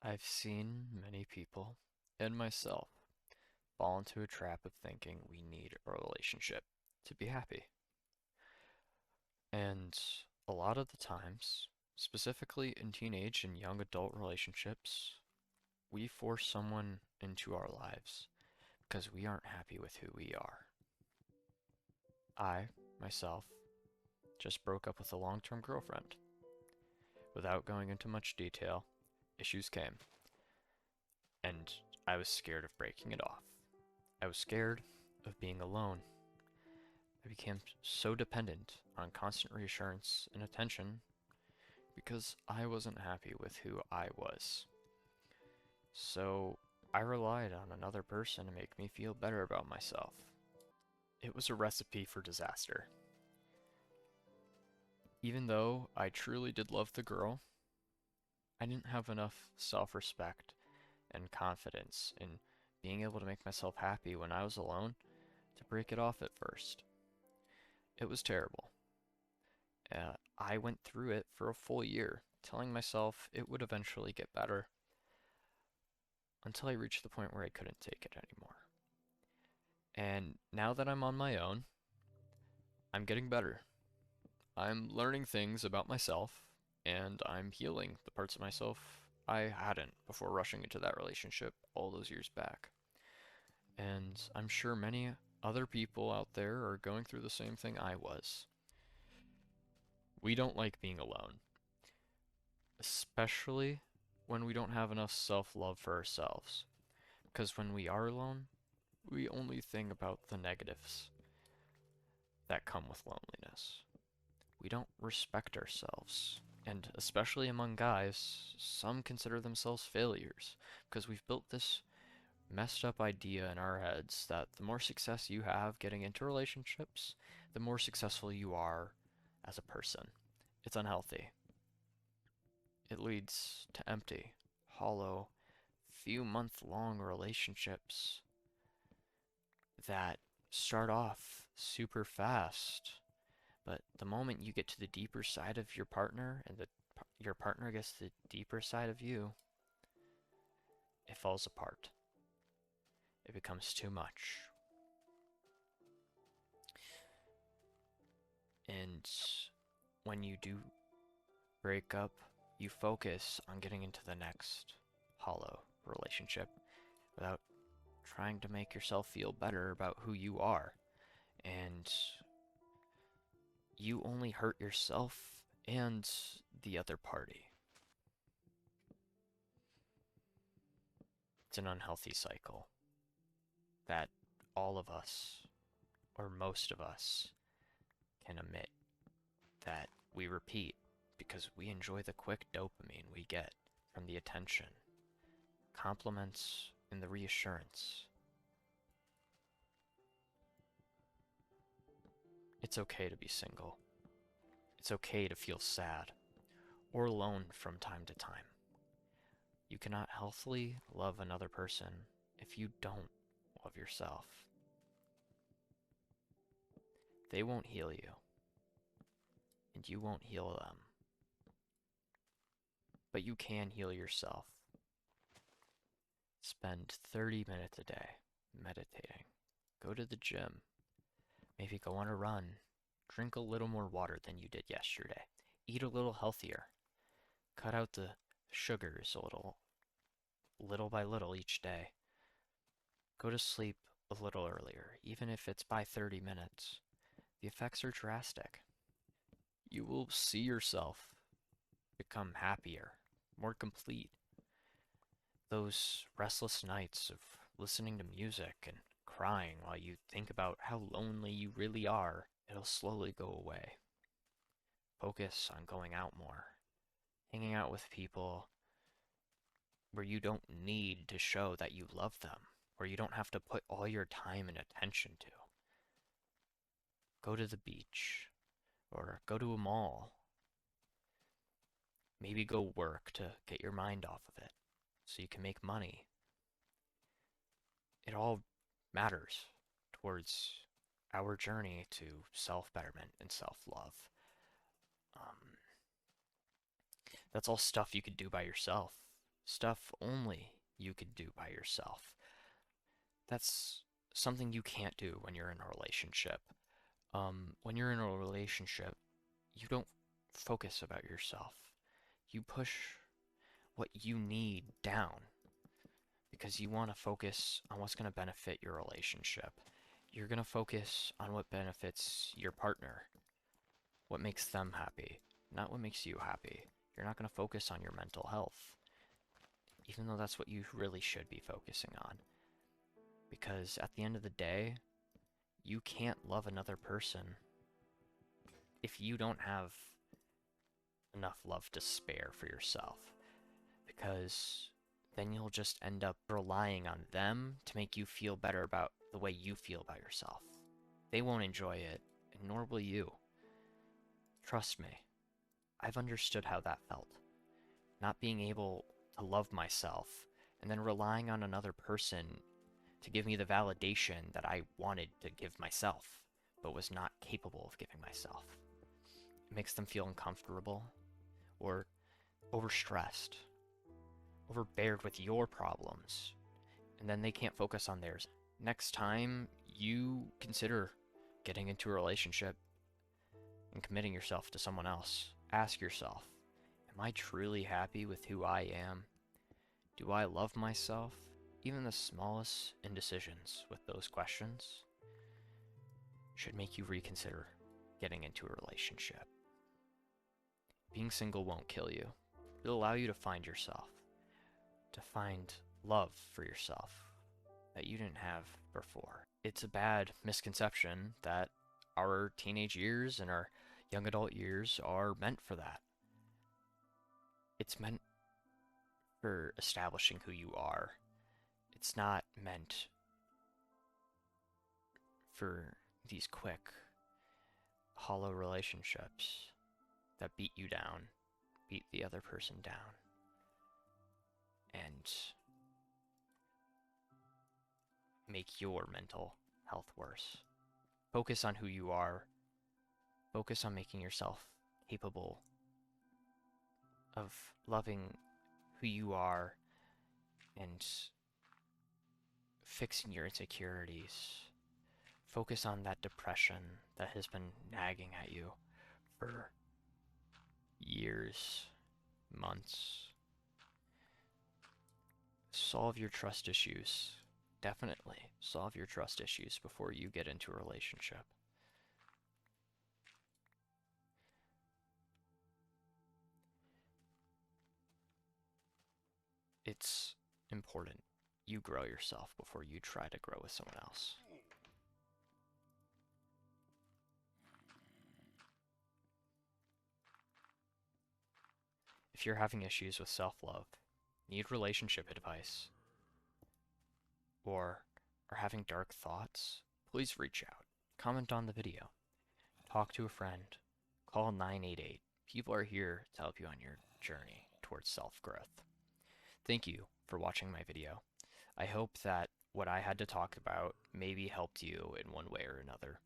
I've seen many people, and myself, fall into a trap of thinking we need a relationship to be happy. And a lot of the times, specifically in teenage and young adult relationships, we force someone into our lives because we aren't happy with who we are. I, myself, just broke up with a long-term girlfriend. Without going into much detail, issues came, and I was scared of breaking it off. I was scared of being alone. I became so dependent on constant reassurance and attention because I wasn't happy with who I was. So I relied on another person to make me feel better about myself. It was a recipe for disaster. Even though I truly did love the girl, I didn't have enough self-respect and confidence in being able to make myself happy when I was alone to break it off at first. It was terrible. I went through it for a full year, telling myself it would eventually get better, until I reached the point where I couldn't take it anymore. And now that I'm on my own, I'm getting better. I'm learning things about myself, and I'm healing the parts of myself I hadn't before rushing into that relationship all those years back. And I'm sure many other people out there are going through the same thing I was. We don't like being alone, especially when we don't have enough self-love for ourselves. Because when we are alone, we only think about the negatives that come with loneliness. We don't respect ourselves. And especially among guys, some consider themselves failures because we've built this messed up idea in our heads that the more success you have getting into relationships, the more successful you are as a person. It's unhealthy. It leads to empty, hollow, few month long relationships that start off super fast, but the moment you get to the deeper side of your partner and your partner gets to the deeper side of you, it falls apart. It becomes too much. And when you do break up, you focus on getting into the next hollow relationship without trying to make yourself feel better about who you are. And you only hurt yourself and the other party. It's an unhealthy cycle that all of us, or most of us, can admit that we repeat because we enjoy the quick dopamine we get from the attention, compliments, and the reassurance. It's okay to be single. It's okay to feel sad or alone from time to time. You cannot healthily love another person if you don't love yourself. They won't heal you, and you won't heal them. But you can heal yourself. Spend 30 minutes a day meditating. Go to the gym. Maybe go on a run. Drink a little more water than you did yesterday. Eat a little healthier. Cut out the sugars a little by little each day. Go to sleep a little earlier, even if it's by 30 minutes. The effects are drastic. You will see yourself become happier, more complete. Those restless nights of listening to music and crying while you think about how lonely you really are, it'll slowly go away. Focus on going out more, hanging out with people where you don't need to show that you love them, where you don't have to put all your time and attention to. Go to the beach, or go to a mall. Maybe go work to get your mind off of it so you can make money. It all matters towards our journey to self-betterment and self-love. Um, that's all stuff you could do by yourself. stuff only you could do by yourself. That's something you can't do when you're in a relationship. When you're in a relationship, you don't focus about yourself. You push what you need down because you want to focus on what's going to benefit your relationship. You're going to focus on what benefits your partner, what makes them happy, not what makes you happy. You're not going to focus on your mental health, even though that's what you really should be focusing on. Because at the end of the day, you can't love another person if you don't have enough love to spare for yourself. Because then you'll just end up relying on them to make you feel better about the way you feel about yourself. They won't enjoy it, and nor will you. Trust me, I've understood how that felt. Not being able to love myself, and then relying on another person to give me the validation that I wanted to give myself, but was not capable of giving myself. It makes them feel uncomfortable, or overstressed, overbeared with your problems, and then they can't focus on theirs. Next time you consider getting into a relationship and committing yourself to someone else, ask yourself, am I truly happy with who I am? Do I love myself? Even the smallest indecisions with those questions should make you reconsider getting into a relationship. Being single won't kill you. It'll allow you to find yourself, to find love for yourself that you didn't have before. It's a bad misconception that our teenage years and our young adult years are meant for that. It's meant for establishing who you are. It's not meant for these quick, hollow relationships that beat you down, beat the other person down, and make your mental health worse. Focus on who you are. Focus on making yourself capable of loving who you are and fixing your insecurities. Focus on that depression that has been nagging at you for years, months. Solve your trust issues. Definitely solve your trust issues before you get into a relationship. It's important you grow yourself before you try to grow with someone else. If you're having issues with self-love, need relationship advice, or are having dark thoughts, please reach out. Comment on the video. Talk to a friend. Call 988. People are here to help you on your journey towards self-growth. Thank you for watching my video. I hope that what I had to talk about maybe helped you in one way or another,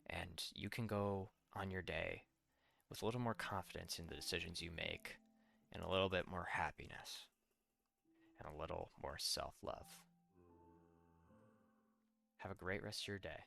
and you can go on your day with a little more confidence in the decisions you make, and a little bit more happiness, and a little more self-love. Have a great rest of your day.